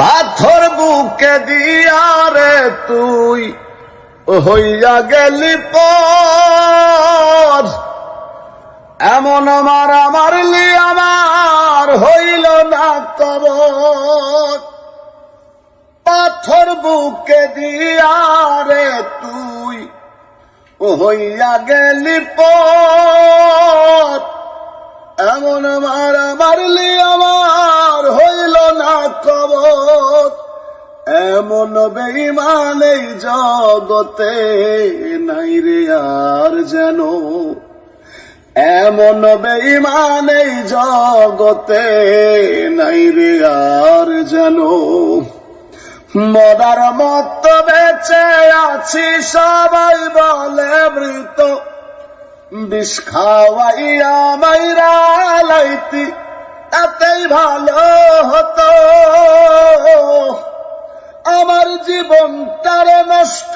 পাথর বুকে দিয়া রে তুই হইয়া গেলি পর, এমন মারলি আমার হইল না কবর। পাথর বুকে দিয়া রে তুই হইয়া গেলি পর, এমন মারলি আমার হইল না কবর। এমন বেঈমান এই জগতে নাই রে আর যেন, এমন বেঈমান এই জগতে নাই রে আর যেন। মরার মত বেঁচে আছি সবাই বলে মৃত, বিষ খাওয়াইয়া মাইরা লাইতি তাতেই ভালো হতো। আমার জীবনটারে নষ্ট